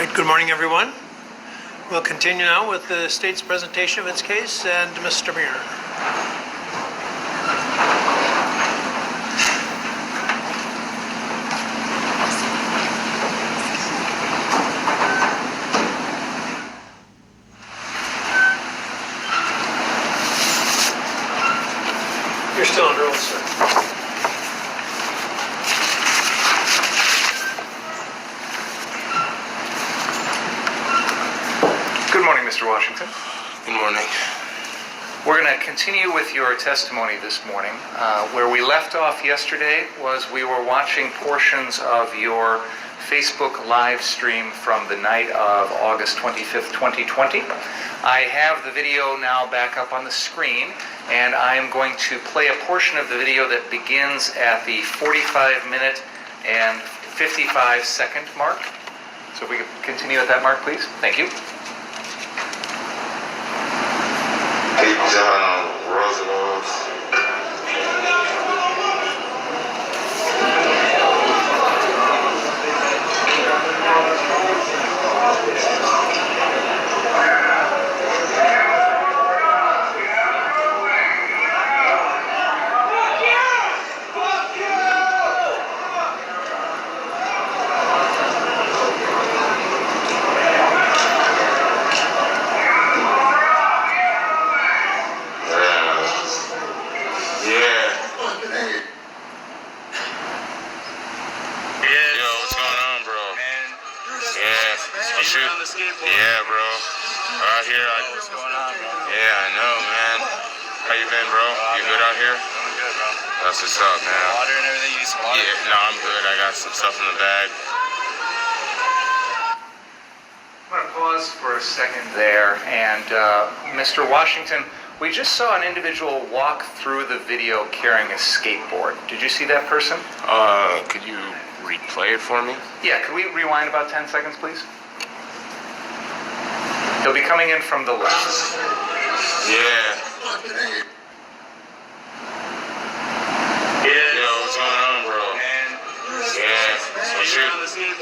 right, good morning, everyone. We'll continue now with the state's presentation of its case, and Mr. Muir. You're still on roll, sir. Good morning, Mr. Washington. Good morning. We're going to continue with your testimony this morning. Where we left off yesterday was we were watching portions of your Facebook live stream from the night of August 25th, 2020. I have the video now back up on the screen, and I am going to play a portion of the video that begins at the 45-minute and 55-second mark. So if we could continue at that mark, please. Thank you. Hey, John Roosevelt. Yeah, bro. Out here, What's going on, bro? yeah, I know, man. How you been, bro? You good out here? I'm good, bro. That's what's up, man. Water and everything, you need some water? Yeah, no, I'm good. I got some stuff in the bag. I'm going to pause for a second there, and Mr. Washington, we just saw an individual walk through the video carrying a skateboard. Did you see that person? Could you replay it for me? Yeah, could we rewind about 10 seconds, please? He'll be coming in from the left. Yeah. Yo, what's going on, bro? Yeah.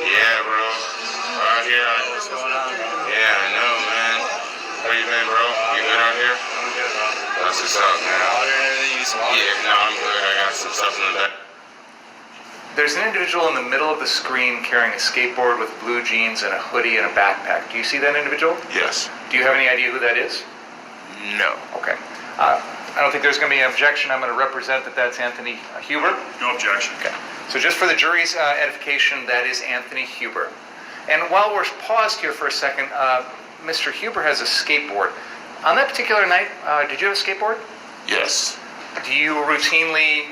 Yeah, bro. Out here, What's going on, bro? yeah, I know, man. How you been, bro? You good out here? I'm good, bro. That's what's up, man. Water and everything, you need some water? Yeah, no, I'm good. I got some stuff in the bag. There's an individual in the middle of the screen carrying a skateboard with blue jeans and a hoodie and a backpack. Do you see that individual? Yes. Do you have any idea who that is? No. Okay. I don't think there's going to be an objection. I'm going to represent that that's Anthony Huber. No objection. Okay. So just for the jury's edification, that is Anthony Huber. And while we're paused here for a second, Mr. Huber has a skateboard. On that particular night, did you have a skateboard? Yes. Do you routinely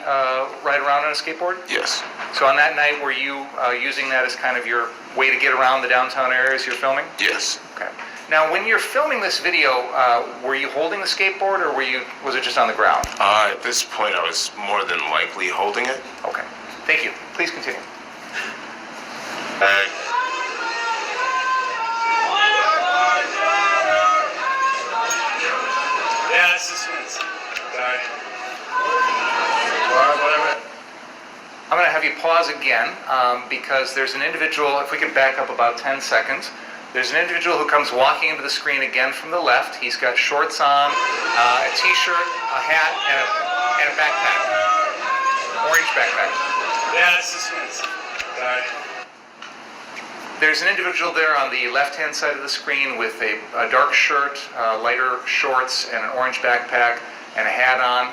ride around on a skateboard? Yes. So on that night, were you using that as kind of your way to get around the downtown areas you're filming? Yes. Okay. Now, when you're filming this video, were you holding the skateboard, or was it just on the ground? At this point, I was more than likely holding it. Okay. Thank you. Please continue. Yeah, this is sorry. Whatever. I'm going to have you pause again because there's an individual, if we could back up about 10 seconds, there's an individual who comes walking into the screen again from the left. He's got shorts on, a t-shirt, a hat, and a backpack. Orange backpack. Yeah, this is sorry. There's an individual there on the left-hand side of the screen with a dark shirt, lighter shorts, and an orange backpack, and a hat on.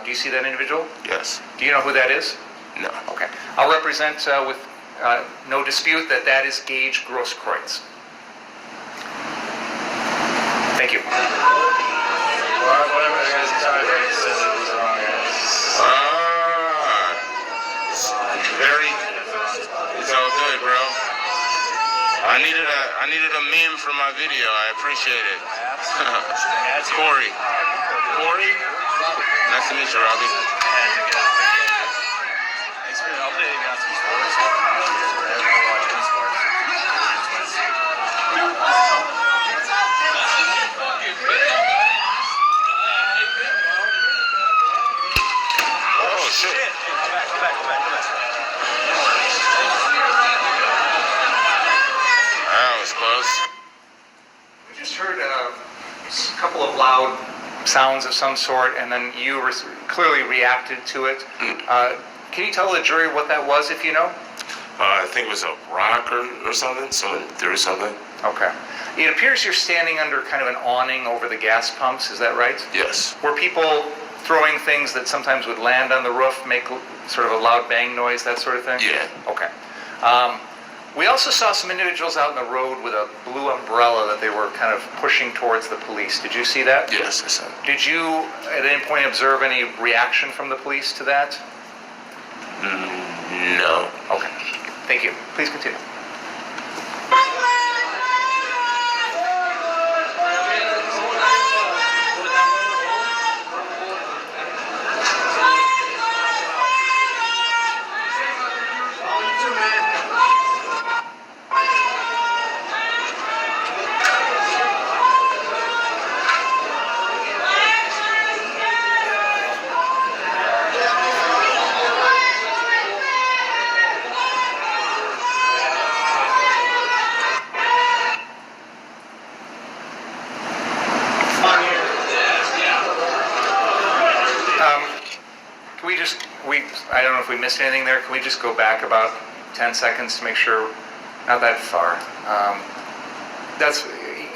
Do you see that individual? Yes. Do you know who that is? No. Okay. I'll represent with no dispute that is Gage Grosskreutz. Thank you. Whatever, guys. Sorry, I just said it was wrong, It's all good, bro. I needed a meme for my video. I appreciate it. Corey. Corey? Nice to meet you, Robbie. Thanks for updating me on some sports. Everyone watching sports. Oh, shit. Come back. Wow. was close. We just heard a couple of loud sounds of some sort, and then you clearly reacted to it. Can you tell the jury what that was, if you know? I think it was a rock or something. Someone threw something. Okay. It appears you're standing under kind of an awning over the gas pumps, is that right? Yes. Were people throwing things that sometimes would land on the roof, make sort of a loud bang noise, that sort of thing? Yeah. Okay. We also saw some individuals out in the road with a blue umbrella that they were kind of pushing towards the police. Did you see that? Yes, I saw. Did you at any point observe any reaction from the police to that? No. Okay. Thank you. Please continue. I don't know if we missed anything there. Can we just go back about 10 seconds to make sure? Not that far. That's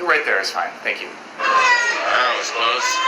right there is fine. Thank you. That was close.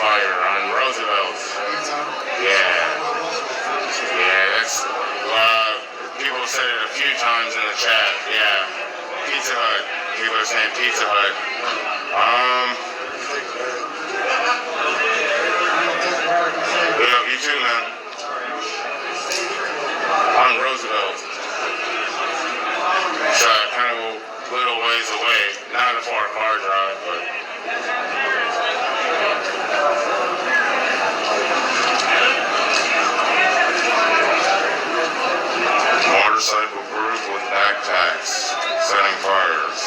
fire on Roosevelt. Yeah. Yeah, that's people said it a few times in the chat. Yeah. Pizza Hut. People are saying Pizza Hut. Yeah, you too, man. On Roosevelt. So kind of a little ways away. Not a far car drive, but motorcycle group with backpacks setting fires.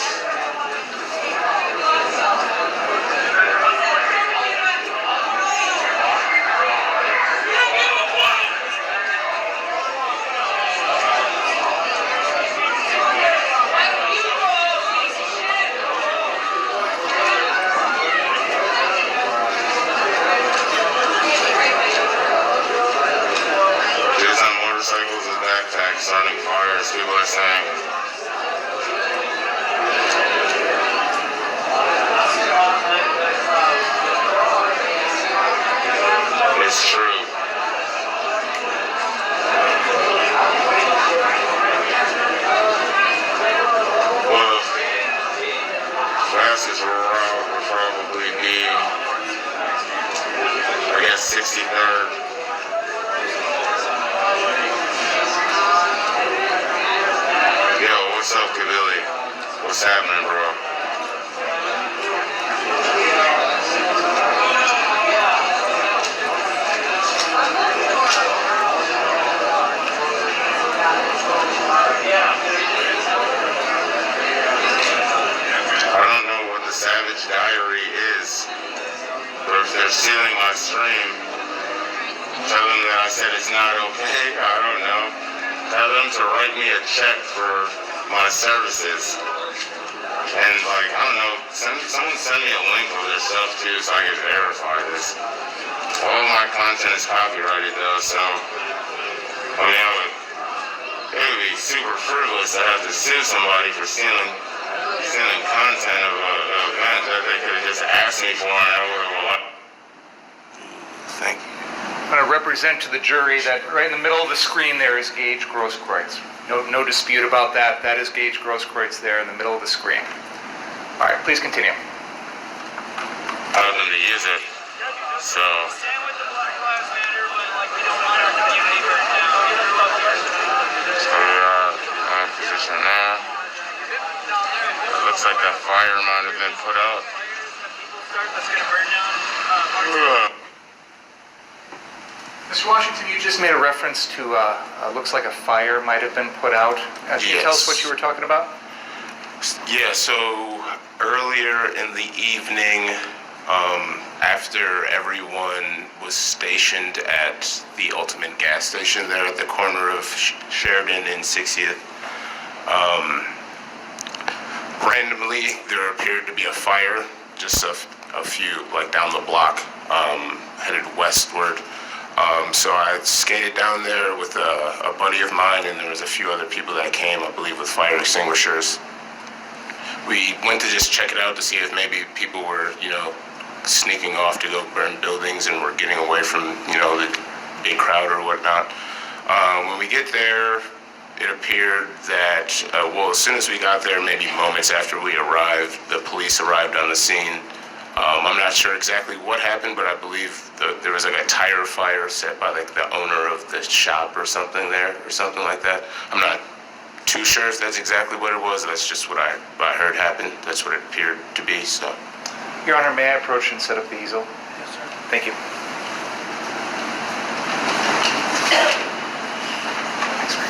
Kids on motorcycles with backpacks starting fires, people are saying. It's true. Well, fastest route would probably be, I guess, 63rd. Yo, what's up, Kabilly? What's happening, bro? I don't know what the Savage Diary is, but if they're stealing my stream, tell them that I said it's not okay. I don't know. Tell them to write me a check for my services. And like, I don't know, someone send me a link of their stuff too so I can verify this. All of my content is copyrighted though, so I mean, it would be super frivolous to have to sue somebody for stealing content of an event that they could have just asked me for and I would have allowed. Thank you. I'm going to represent to the jury that right in the middle of the screen there is Gage Grosskreutz. No dispute about that. That is Gage Grosskreutz there in the middle of the screen. All right, please continue. I want them to use it. So, Stand with the Black Lives Matter, but like we don't want our community burned down. we are in position now. It looks like that fire might have been put out. That's gonna burn down. Mr. Washington, you just made a reference to, looks like a fire might have been put out. Can you tell us what you were talking about? Yeah, so earlier in the evening, after everyone was stationed at the Ultimate gas station there at the corner of Sheridan and 60th, randomly there appeared to be a fire just a few, like down the block, headed westward. So I skated down there with a buddy of mine, and there was a few other people that came, I believe, with fire extinguishers. We went to just check it out to see if maybe people were, sneaking off to go burn buildings and were getting away from, the big crowd or whatnot. When we get there, it appeared that, as soon as we got there, maybe moments after we arrived, the police arrived on the scene. I'm not sure exactly what happened, but I believe there was like a tire fire set by like the owner of the shop or something there, or something like that. I'm not too sure if that's exactly what it was. That's just what I heard happened. That's what it appeared to be. So, Your Honor, may I approach and set up the easel? Yes, sir. Thank you. Thanks, Ray.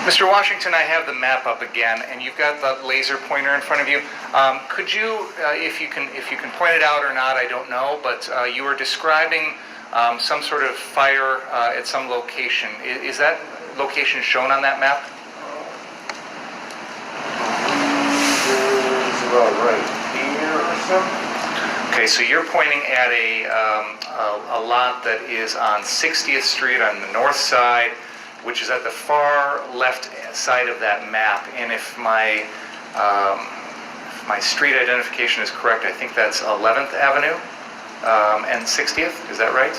Mr. Washington, I have the map up again, and you've got the laser pointer in front of you. Could you, if you can point it out or not, I don't know, but you were describing some sort of fire at some location. Is that location shown on that map? It's about right here or something. Okay, so you're pointing at a lot that is on 60th Street on the north side, which is at the far left side of that map. And if my street identification is correct, I think that's 11th Avenue and 60th. Is that right?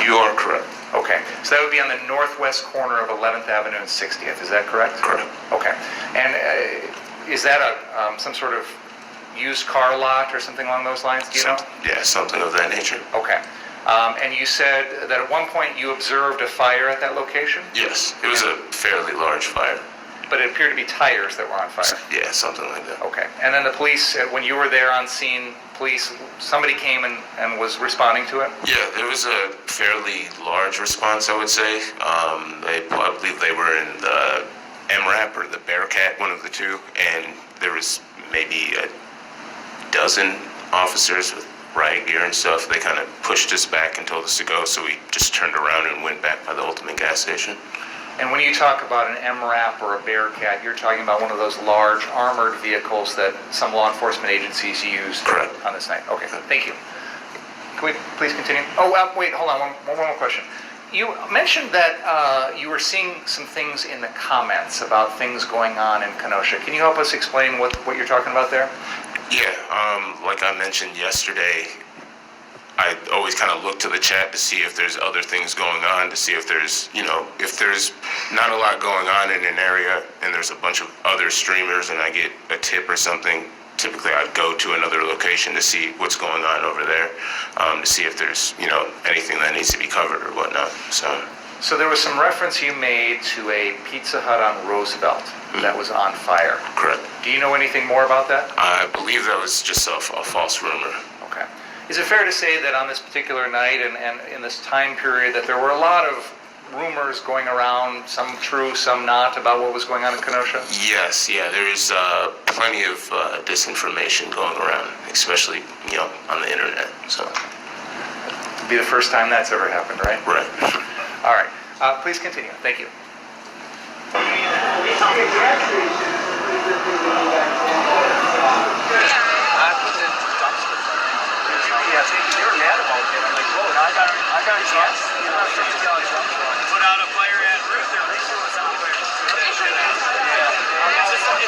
You are correct. Okay, so that would be on the northwest corner of 11th Avenue and 60th. Is that correct? Correct. Okay, and is that some sort of used car lot or something along those lines? Do you know? Yeah, something of that nature. Okay. And you said that at one point you observed a fire at that location, Yes, it was a fairly large fire. but it appeared to be tires that were on fire. Yeah, something like that. Okay. And then the police, when you were there on scene, somebody came and was responding to it? Yeah, there was a fairly large response, I would say. I believe they were in the MRAP or the Bearcat, one of the two, and there was maybe a dozen officers with riot gear and stuff. They kind of pushed us back and told us to go, so we just turned around and went back by the Ultimate gas station. And when you talk about an MRAP or a Bearcat, you're talking about one of those large armored vehicles that some law enforcement agencies used Correct. on this night. Okay, thank you. Can we please continue? Oh, wait, hold on, one more question. You mentioned that you were seeing some things in the comments about things going on in Kenosha. Can you help us explain what you're talking about there? Yeah, like I mentioned yesterday, I always kind of look to the chat to see if there's other things going on, to see if there's, if there's not a lot going on in an area and there's a bunch of other streamers and I get a tip or something, typically I'd go to another location to see what's going on over there, to see if there's, anything that needs to be covered or whatnot, So there was some reference you made to a Pizza Hut on Roosevelt that was on fire. Correct. Do you know anything more about that? I believe that was just a false rumor. Okay. Is it fair to say that on this particular night and in this time period that there were a lot of rumors going around, some true, some not, about what was going on in Kenosha? Yes, yeah, there's plenty of disinformation going around, especially, on the internet, so. It'd be the first time that's ever happened, right? Right. All right. Please continue. Thank you. Yeah, they were mad about it. I'm like, whoa, I got a chance. Put out a fire at Ruth, at least it was on fire. It's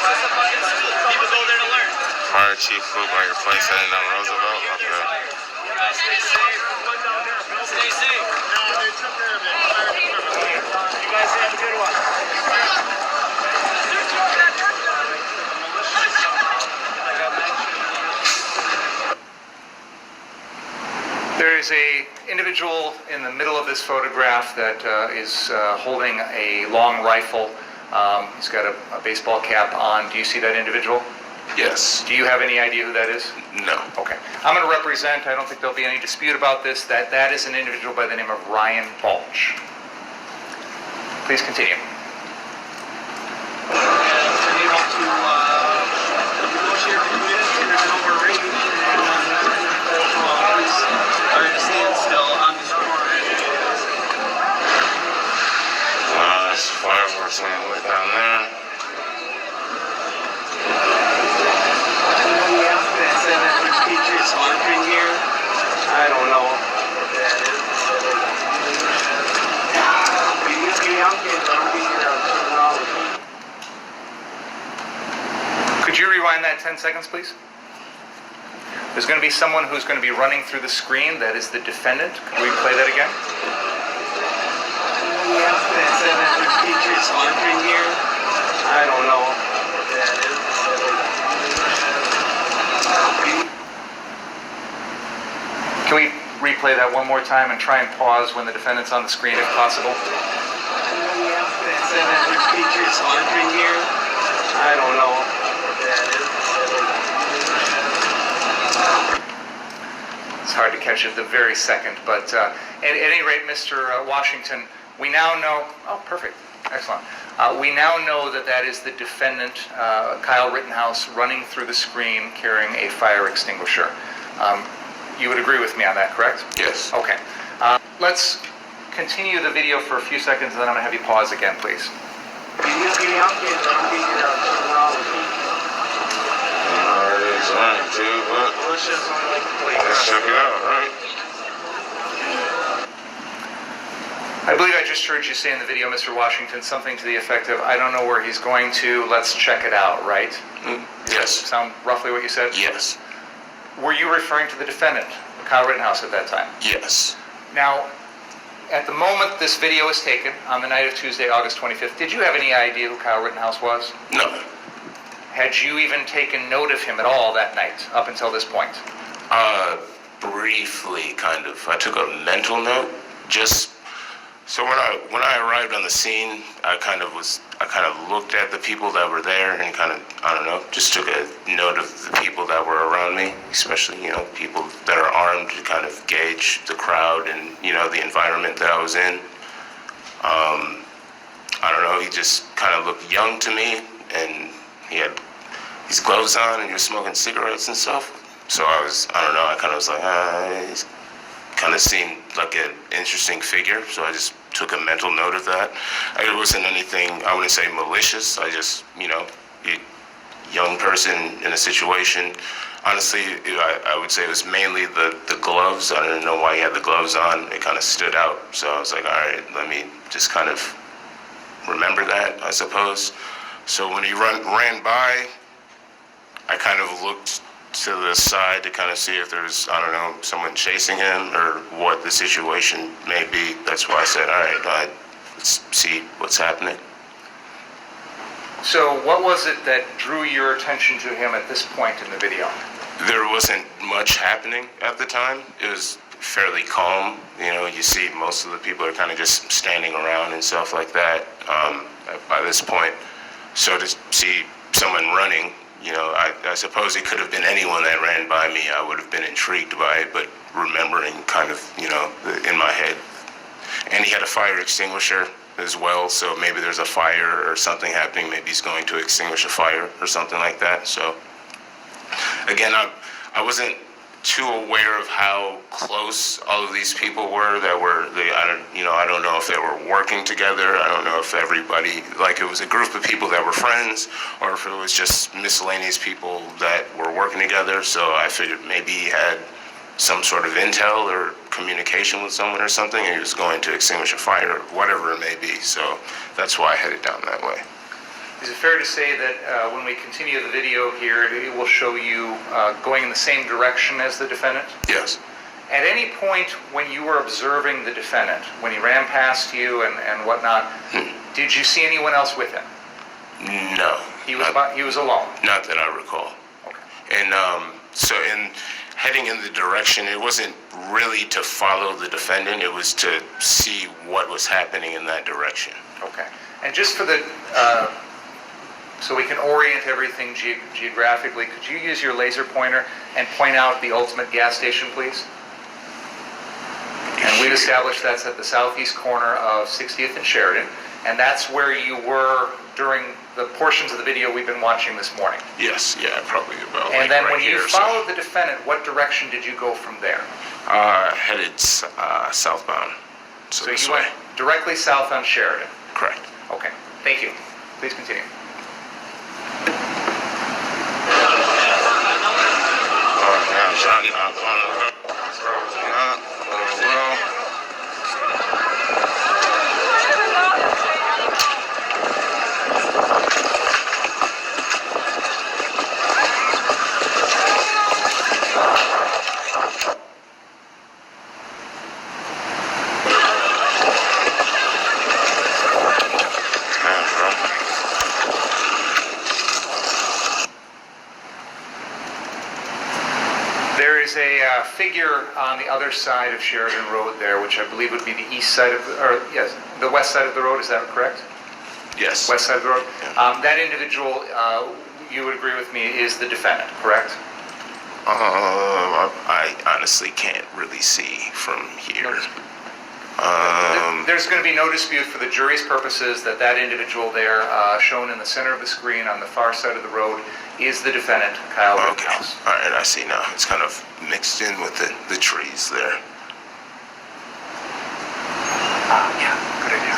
just a fire. People go there to learn. Fire chief food by your place heading down Roosevelt. Okay. Stay safe. Stay safe. No, they took care of it. You guys have a good one. There is a individual in the middle of this photograph that is holding a long rifle. He's got a baseball cap on. Do you see that individual? Yes. Do you have any idea who that is? No. Okay. I'm going to represent, I don't think there'll be any dispute about this, that is an individual by the name of Ryan Balch. Please continue. There's fireworks on the way down there. I don't know what that is. Could you rewind that 10 seconds, please? There's going to be someone who's going to be running through the screen. That is the defendant. Could we play that again? I don't know what that is. Can we replay that one more time and try and pause when the defendant's on the screen if possible? I don't know what that is. It's hard to catch at the very second, but at any rate, Mr. Washington, we now know, oh, perfect, excellent. We now know that is the defendant, Kyle Rittenhouse, running through the screen carrying a fire extinguisher. You would agree with me on that, correct? Yes. Okay. Let's continue the video for a few seconds, and then I'm going to have you pause again, please. Alright, it's running too, but let's check it out, right? just heard you say in the video, Mr. Washington, something to the effect of, I don't know where he's going to, let's check it out, right? Yes. Sound roughly what you said? Yes. Were you referring to the defendant, Kyle Rittenhouse, at that time? Yes. Now, at the moment this video is taken, on the night of Tuesday, August 25th, did you have any idea who Kyle Rittenhouse was? No. Had you even taken note of him at all that night, up until this point? Briefly, kind of. I took a mental note. Just so when I arrived on the scene, I kind of looked at the people that were there and kind of, I don't know, just took a note of the people that were around me, especially, people that are armed, to kind of gauge the crowd and, the environment that I was in. I don't know, he just kind of looked young to me, and he had his gloves on and he was smoking cigarettes and stuff. So I kind of was like, he's kind of seemed like an interesting figure, so I just took a mental note of that. It wasn't anything, I wouldn't say malicious. I just, a young person in a situation. Honestly, I would say it was mainly the gloves. I didn't know why he had the gloves on. It kind of stood out. So I was like, all right, let me just kind of remember that, I suppose. So when he ran by, I kind of looked to the side to kind of see if there's, I don't know, someone chasing him or what the situation may be. That's why I said, all right, let's see what's happening. So what was it that drew your attention to him at this point in the video? There wasn't much happening at the time. It was fairly calm. You see most of the people are kind of just standing around and stuff like that by this point. So to see someone running, I suppose it could have been anyone that ran by me. I would have been intrigued by it, but remembering kind of, in my head. And he had a fire extinguisher as well, so maybe there's a fire or something happening. Maybe he's going to extinguish a fire or something like that. So, again, I wasn't too aware of how close all of these people were I don't know if they were working together. I don't know if everybody, like, it was a group of people that were friends, or if it was just miscellaneous people that were working together. So I figured maybe he had some sort of intel or communication with someone or something, and he was going to extinguish a fire, or whatever it may be. So that's why I headed down that way. Is it fair to say that when we continue the video here, it will show you going in the same direction as the defendant? Yes. At any point when you were observing the defendant, when he ran past you and whatnot, did you see anyone else with him? No. He was alone? Not that I recall. Okay. And so in heading in the direction, it wasn't really to follow the defendant, it was to see what was happening in that direction. Okay. And just for the, so we can orient everything geographically, could you use your laser pointer and point out the ultimate gas station, please? And we've established that's at the southeast corner of 60th and Sheridan, and that's where you were during the portions of the video we've been watching this morning. Yes, yeah, probably about And then right when you here, followed the defendant, what direction did you go from there? headed southbound. So So this you way. went directly south on Sheridan. Correct. Okay, thank you. Please continue. There is a figure on the other side of Sheridan Road there, which I believe would be the east side of, yes, the west side of the road, is that correct? Yes. West side of the road? Yeah. That individual, you would agree with me, is the defendant, correct? I honestly can't really see from here. There's going to be no dispute for the jury's purposes that that individual there, shown in the center of the screen on the far side of the road, is the defendant, Kyle Okay. Rittenhouse. All right, I see now. It's kind of mixed in with the trees there. Yeah, good idea.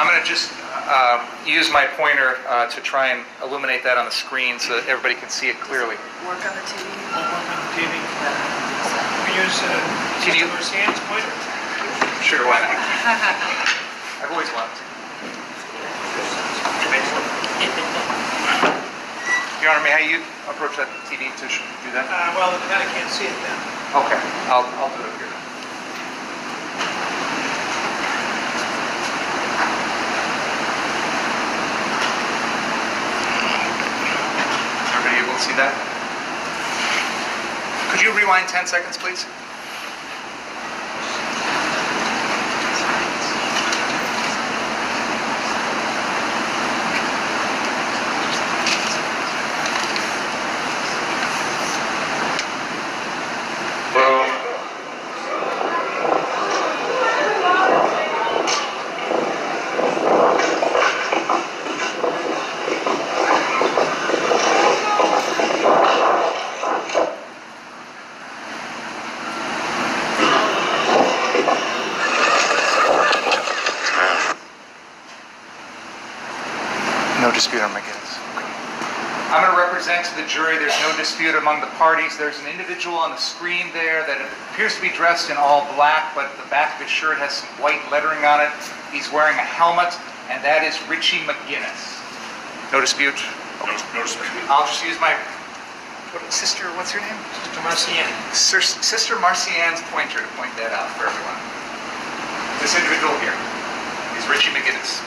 I'm going to just use my pointer to try and illuminate that on the screen so that everybody can see it clearly. Work on the TV. We'll work on the TV. We use Can you- Mr. Sands' pointer. Sure, why not? I've always wanted to. Your Honor, may I approach that TV to do that? Well, the kind of can't see it then. Okay, I'll do it here. Everybody able to see that? Could you rewind 10 seconds, please? No dispute on McGinnis. Okay. I'm going to represent to the jury there's no dispute among the parties. There's an individual on the screen there that appears to be dressed in all black, but the back of his shirt has some white lettering on it. He's wearing a helmet, and that is Richie McGinnis. No dispute? Okay. No dispute. I'll just use my sister, what's her name? Mr. Marcian. Sister Marcian's pointer to point that out for everyone. This individual here is Richie McGinnis.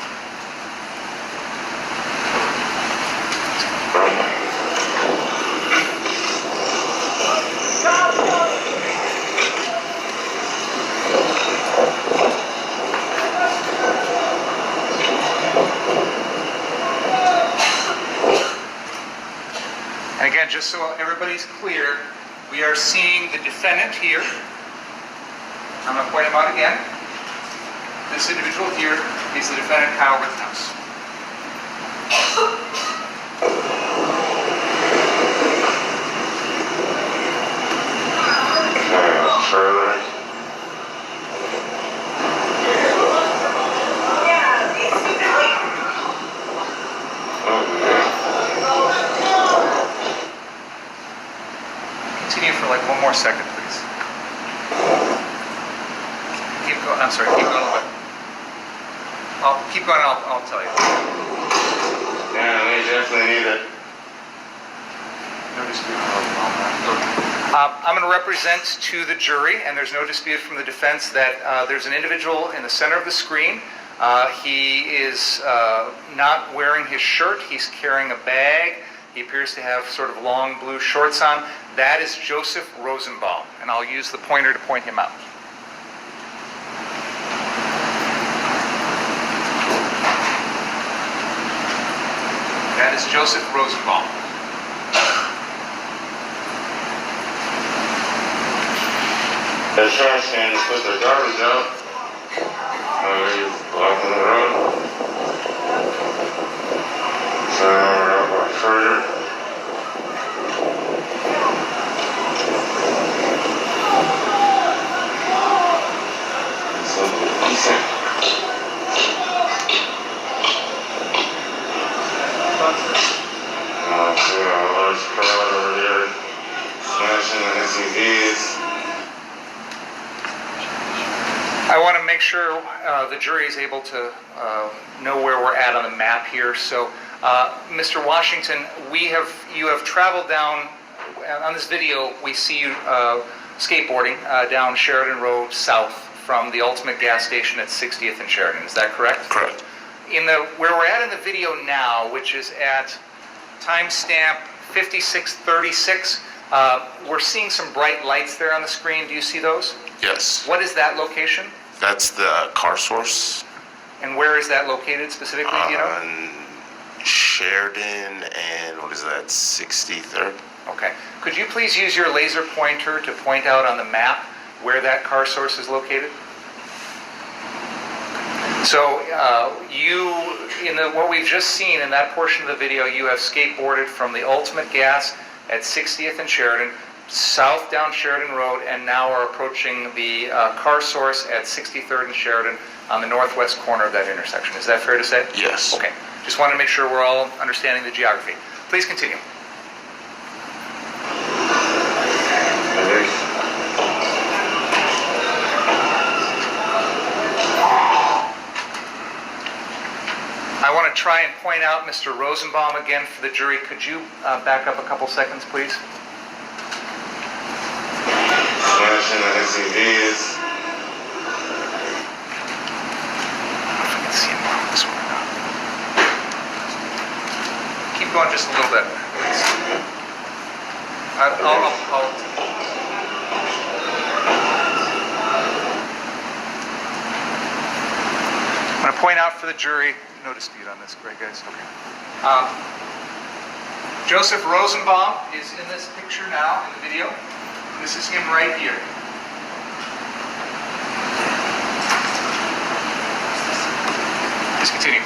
And again, just so everybody's clear, we are seeing the defendant here. I'm going to point him out again. This individual here is the defendant, Kyle Rittenhouse. Further. Continue for like one more second, please. Keep going. I'm sorry. Keep going a little bit. I'll keep going. I'll tell you. Yeah, they definitely need it. No dispute. I'm going to represent to the jury, and there's no dispute from the defense, that there's an individual in the center of the screen. He is not wearing his shirt. He's carrying a bag. He appears to have sort of long blue shorts on. That is Joseph Rosenbaum, and I'll use the pointer to point him out. That is Joseph Rosenbaum. The trash can just put their garbage out. You're blocking the road. So now we're going further. Something decent. See a large crowd over there smashing the SUVs. I want to make sure the jury is able to know where we're at on the map here. So, Mr. Washington, you have traveled down, on this video, we see you skateboarding down Sheridan Road south from the Ultimate gas station at 60th and Sheridan. Is that correct? Correct. Where we're at in the video now, which is at timestamp 5636, we're seeing some bright lights there on the screen. Do you see those? Yes. What is that location? That's the car source. And where is that located specifically, do you know? On Sheridan and what is that, 63rd? Okay. Could you please use your laser pointer to point out on the map where that car source is located? So what we've just seen in that portion of the video, you have skateboarded from the Ultimate Gas at 60th and Sheridan, south down Sheridan Road, and now are approaching the car source at 63rd and Sheridan on the northwest corner of that intersection. Is that fair to say? Yes. Okay. Just want to make sure we're all understanding the geography. Please continue. try and point out Mr. Rosenbaum again for the jury. Could you back up a couple seconds, please? Smashing the SUVs. I can see him on this one or not. Keep going just a little bit. I'll I'm going to point out for the jury, no dispute on this, right guys? Okay. Joseph Rosenbaum is in this picture now, in the video. This is him right here. Please continue.